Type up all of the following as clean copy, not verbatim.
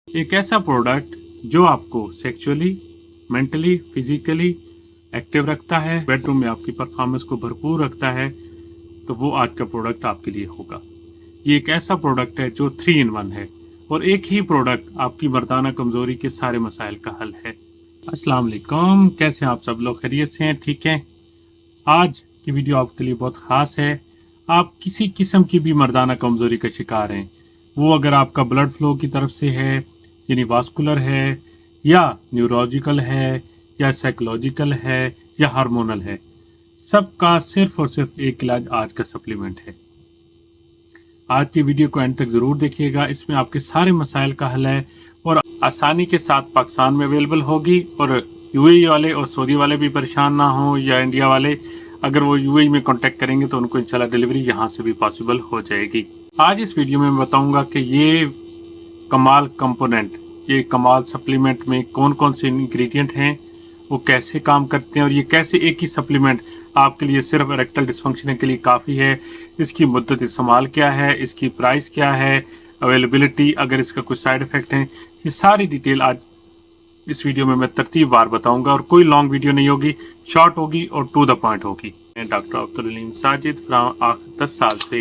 एक ऐसा प्रोडक्ट जो आपको सेक्सुअली, मेंटली, फिजिकली एक्टिव रखता है, बेडरूम में आपकी परफॉर्मेंस को भरपूर रखता है, तो वो आज का प्रोडक्ट आपके लिए होगा। ये एक ऐसा प्रोडक्ट है जो 3 in 1 है और एक ही प्रोडक्ट आपकी मर्दाना कमजोरी के सारे मसाइल का हल है। अस्सलाम वालेकुम, कैसे हैं आप सब लोग? खैरियत से हैं? ठीक है। आज की वीडियो आपके लिए बहुत ख़ास है। आप किसी किस्म की भी मर्दाना कमज़ोरी का शिकार हैं, वो अगर आपका ब्लड फ्लो की तरफ से है, यानी वास्कुलर है, या न्यूरोलॉजिकल है, या साइकोलॉजिकल है, या हार्मोनल है, सबका सिर्फ और सिर्फ एक इलाज आज का सप्लीमेंट है। आज की वीडियो को एंड तक ज़रूर देखिएगा, इसमें आपके सारे मसाइल का हल है और आसानी के साथ पाकिस्तान में अवेलेबल होगी। और यूएई वाले और सऊदी वाले भी परेशान ना हो, या इंडिया वाले अगर वो यूएई में कांटेक्ट करेंगे तो उनको इंशाल्लाह डिलीवरी यहाँ से भी पॉसिबल हो जाएगी। आज इस वीडियो में मैं बताऊंगा कि ये कमाल कंपोनेंट, ये कमाल सप्लीमेंट में कौन कौन से इंग्रेडिएंट हैं, वो कैसे काम करते हैं और ये कैसे एक ही सप्लीमेंट आपके लिए सिर्फ इरेक्टल डिस्फंक्शन के लिए काफ़ी है, इसकी मुद्दत इस्तेमाल क्या है, इसकी प्राइस क्या है, अवेलेबिलिटी, अगर इसका कुछ साइड इफ़ेक्ट हैं, ये सारी डिटेल आज इस वीडियो में मैं तरतीब वार बताऊंगा। और कोई लॉन्ग वीडियो नहीं होगी, शॉर्ट होगी और टू द पॉइंट होगी। मैं डॉक्टर अब्दुल अलीम साजिद फ्राम 10 साल से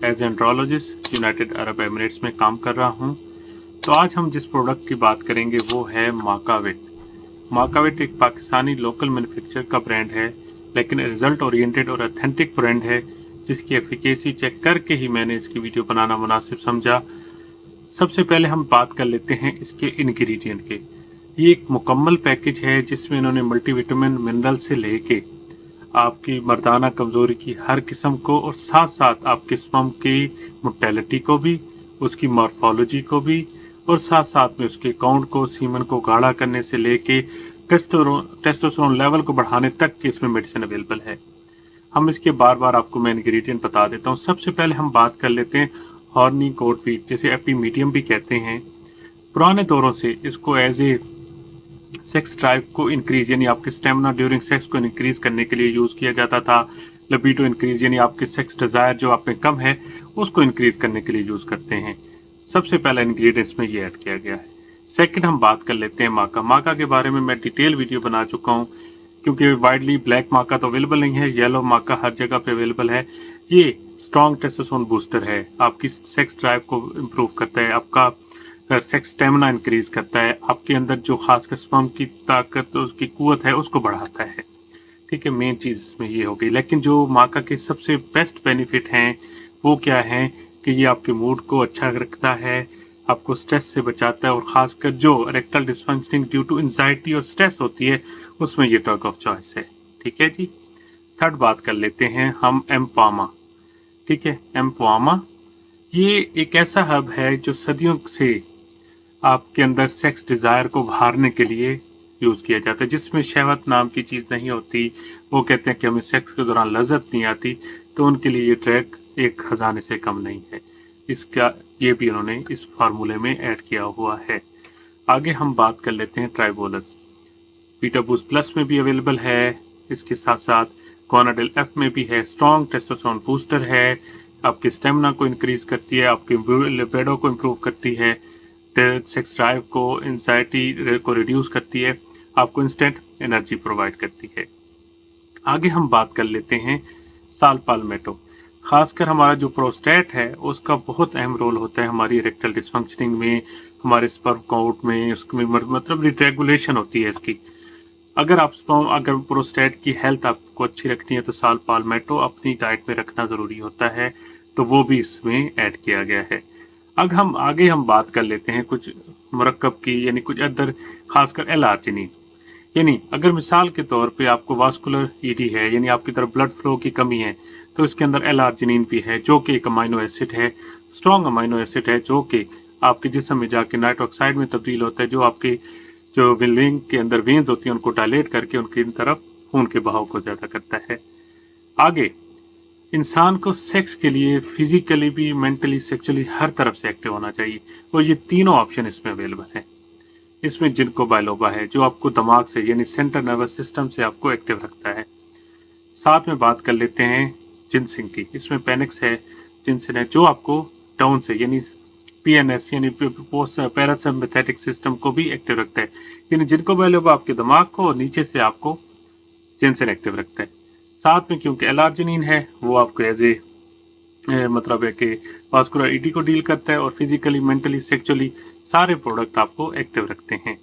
as andrologist United Arab Emirates में काम कर रहा हूँ। तो आज हम जिस प्रोडक्ट की बात करेंगे वो है माकाविट। माकाविट एक पाकिस्तानी लोकल मैन्युफैक्चर का ब्रांड है, लेकिन रिजल्ट ओरिएंटेड और ऑथेंटिक ब्रांड है, जिसकी एफिकेसी चेक करके ही मैंने इसकी वीडियो बनाना मुनासिब समझा। सबसे पहले हम बात कर लेते हैं इसके इंग्रेडिएंट के। ये एक मुकम्मल पैकेज है जिसमें इन्होंने मल्टीविटामिन, मिनरल से लेके आपकी मर्दाना कमज़ोरी की हर किस्म को और साथ साथ आपके स्पर्म की मोर्टेलिटी को भी, उसकी मॉर्फोलॉजी को भी, और साथ साथ में उसके काउंट को, सीमन को गाढ़ा करने से लेके टेस्टोस्टेरोन लेवल को बढ़ाने तक की इसमें मेडिसिन अवेलेबल है। हम इसके बार बार आपको मैं इंग्रेडिएंट बता देता हूँ। सबसे पहले हम बात कर लेते हैं हॉर्नी गोट वीट, जैसे एपीमीडियम भी कहते हैं। पुराने दौरों से इसको एज ए सेक्स ड्राइव को इंक्रीज, यानी आपके स्टेमिना ड्यूरिंग सेक्स को इंक्रीज करने के लिए यूज़ किया जाता था। लिबिडो इंक्रीज, यानी आपके सेक्स डिज़ायर जो आप में कम है उसको इंक्रीज करने के लिए यूज़ करते हैं। सबसे पहला इंग्रेडिएंट्स में ये ऐड किया गया है। सेकंड हम बात कर लेते हैं माका। माका के बारे में मैं डिटेल वीडियो बना चुका हूँ, क्योंकि वाइडली ब्लैक माका तो अवेलेबल नहीं है, येलो माका हर जगह पे अवेलेबल है। ये स्ट्रॉन्ग टेस्टोस्टेरोन बूस्टर है, आपकी सेक्स ड्राइव को इम्प्रूव करता है, आपका सेक्स स्टेमिना इंक्रीज करता है, आपके अंदर जो खासकर स्पर्म की ताकत, उसकी कुव्वत है, उसको बढ़ाता है। ठीक है, मेन चीज़ इसमें ये हो गई। लेकिन जो माका के सबसे बेस्ट बेनिफिट हैं वो क्या है कि ये आपके मूड को अच्छा रखता है, आपको स्ट्रेस से बचाता है, और ख़ासकर जो इरेक्टल डिस्फंक्शनिंग ड्यू टू एंजाइटी और स्ट्रेस होती है उसमें ये ड्रग ऑफ चॉइस है। ठीक है जी। थर्ड बात कर लेते हैं हम एम्पामा। ठीक है, एम्पामा ये एक ऐसा हब है जो सदियों से आपके अंदर सेक्स डिज़ायर को उभारने के लिए यूज़ किया जाता है, जिसमें शहवत नाम की चीज़ नहीं होती। वो कहते हैं कि हमें सेक्स के दौरान लज़्ज़त नहीं आती, तो उनके लिए ये ड्रग एक खजाने से कम नहीं है। इसका ये भी उन्होंने इस फार्मूले में ऐड किया हुआ है। आगे हम बात कर लेते हैं ट्राइबोलस। बीटा बूस्ट प्लस में भी अवेलेबल है, इसके साथ साथ गोनाडेल एफ में भी है। स्ट्रॉन्ग टेस्टोस्टेरोन बूस्टर है, आपके स्टेमिना को इंक्रीज करती है, आपके लिबिडो को इम्प्रूव करती है, सेक्स ड्राइव को, एंजाइटी को रिड्यूस करती है, आपको इंस्टेंट एनर्जी प्रोवाइड करती है। आगे हम बात कर लेते हैं साल पाल्मेटो। खासकर हमारा जो प्रोस्टेट है उसका बहुत अहम रोल होता है हमारी इरेक्टल डिस्फंक्शनिंग में, हमारे स्पर्म काउंट में, उसमें मतलब रेगुलेशन होती है इसकी। अगर प्रोस्टेट की हेल्थ आपको अच्छी रखनी है तो साल पाल्मेटो अपनी डाइट में रखना ज़रूरी होता है, तो वो भी इसमें ऐड किया गया है। अब हम आगे बात कर लेते हैं कुछ मुरक्कब की, यानी कुछ अदर, खासकर एल-आर्जिनिन। यानी अगर मिसाल के तौर पे आपको वास्कुलर ईडी है, यानी आपकी तरफ ब्लड फ्लो की कमी है, तो इसके अंदर एल-आर्जिनिन भी है, जो कि एक अमाइनो एसिड है, स्ट्रॉन्ग अमाइनो एसिड है, जो कि आपके जिस्म में जाके नाइट्रिक ऑक्साइड में तब्दील होता है, जो आपके जो लिंग के अंदर वेन्स होती हैं उनको डायलेट करके उनकी तरफ खून के बहाव को ज़्यादा करता है। आगे इंसान को सेक्स के लिए फिजिकली भी, मेंटली, सेक्सुअली हर तरफ से एक्टिव होना चाहिए, और ये तीनों ऑप्शन इसमें अवेलेबल हैं। इसमें जिनको बायलोबा है जो आपको दिमाग से, यानी सेंट्रल नर्वस सिस्टम से आपको एक्टिव रखता है। साथ में बात कर लेते हैं जिनसिंग की। इसमें पेनिक्स है, जिनसिन है, जो आपको डाउन से, यानी PNS यानी पोस्ट पैरासिम्पैथेटिक सिस्टम को भी एक्टिव रखता है, यानी जिनको पहले होगा आपके दिमाग को और नीचे से आपको जिनसिन एक्टिव रखता है। साथ में क्योंकि एलार्जिनिन है वो आपको एज ए मतलब है कि वास्कुलरिटी को डील करता है और फिजिकली, मेंटली, सेक्सुअली सारे प्रोडक्ट आपको एक्टिव रखते हैं।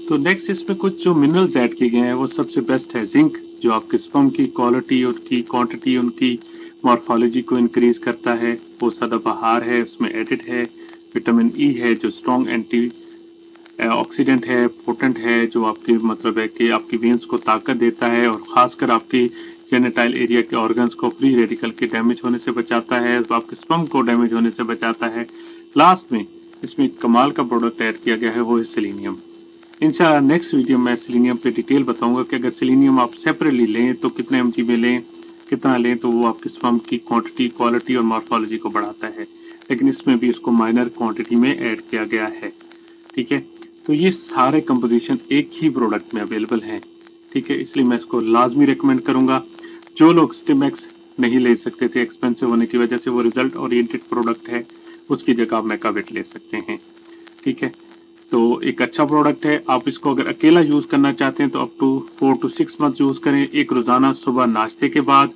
तो नेक्स्ट इसमें कुछ जो मिनरल्स ऐड किए गए हैं वो सबसे बेस्ट है जिंक, जो आपके स्पर्म की क्वालिटी, उनकी क्वांटिटी, उनकी मॉर्फोलॉजी को इंक्रीज करता है। वो सदाबहार है, उसमें एडिड है। विटामिन ई है जो स्ट्रॉन्ग एंटी ऑक्सीडेंट है, पोटेंट है, जो आपकी मतलब है कि आपकी वेन्स को ताकत देता है और ख़ासकर आपकी जेनिटाइल एरिया के ऑर्गन्स को फ्री रेडिकल के डैमेज होने से बचाता है, आपके स्पर्म को डैमेज होने से बचाता है। लास्ट में इसमें कमाल का प्रोडक्ट ऐड किया गया है वो है सेलेनियम। इंशाल्लाह नेक्स्ट वीडियो में सेलेनियम पे डिटेल बताऊंगा कि अगर सेलेनियम आप सेपरेटली लें तो कितने mg में लें, कितना लें तो वो आपके स्पर्म की क्वांटिटी, क्वालिटी और मॉर्फोलॉजी को बढ़ाता है। लेकिन इसमें भी इसको माइनर क्वांटिटी में ऐड किया गया है। ठीक है, तो ये सारे कंपोजिशन एक ही प्रोडक्ट में अवेलेबल हैं। ठीक है, इसलिए मैं इसको लाजमी रिकमेंड करूंगा। जो लोग स्टिमैक्स नहीं ले सकते थे एक्सपेंसिव होने की वजह से, वो रिजल्ट ओरिएंटेड प्रोडक्ट है, उसकी जगह आप मैकाविट ले सकते हैं। ठीक है, तो एक अच्छा प्रोडक्ट है। आप इसको अगर अकेला यूज़ करना चाहते हैं तो up to 4 to 6 month use करें, एक रोज़ाना सुबह नाश्ते के बाद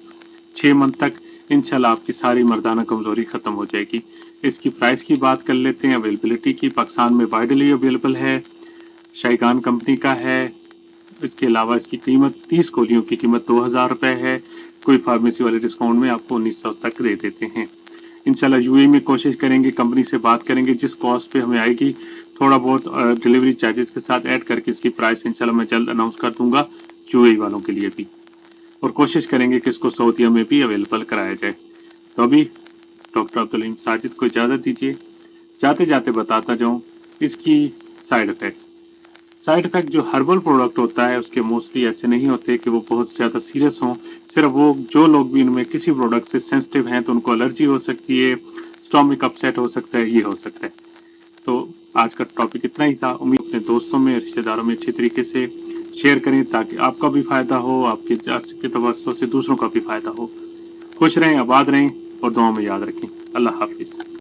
6 मंथ तक। इंशाल्लाह आपकी सारी मर्दाना कमज़ोरी ख़त्म हो जाएगी। इसकी प्राइस की बात कर लेते हैं, अवेलेबिलिटी की। पाकिस्तान में वाइडली अवेलेबल है, शाइगान कंपनी का है। इसके अलावा इसकी कीमत 30 गोलियों की कीमत 2000 रुपये है। कोई फार्मेसी वाले डिस्काउंट में आपको 1900 तक दे देते हैं। इंशाल्लाह यूएई में कोशिश करेंगे, कंपनी से बात करेंगे, जिस कॉस्ट पे हमें आएगी थोड़ा बहुत डिलीवरी चार्जेस के साथ ऐड करके इसकी प्राइस इंशाल्लाह मैं जल्द अनाउंस कर दूंगा यूएई वालों के लिए भी, और कोशिश करेंगे कि इसको सऊदीया में भी अवेलेबल कराया जाए। तो अभी डॉक्टर अब्दुल हलीम साजिद को इजाज़त दीजिए। जाते जाते बताता जाऊँ इसकी साइड इफ़ेक्ट। साइड इफ़ेक्ट जो हर्बल प्रोडक्ट होता है उसके मोस्टली ऐसे नहीं होते कि वो बहुत ज़्यादा सीरियस हों। सिर्फ वो जो लोग भी इनमें किसी प्रोडक्ट से सेंसिटिव हैं तो उनको एलर्जी हो सकती है, स्टोमक अपसेट हो सकता है, ये हो सकता है। तो आज का टॉपिक इतना ही था। उम्मीद अपने दोस्तों में, रिश्तेदारों में अच्छी तरीके से शेयर करें ताकि आपका भी फ़ायदा हो, आपके तवज्जो से दूसरों का भी फ़ायदा हो। खुश रहें, आबाद रहें और दुआ में याद रखें। अल्लाह हाफिज़।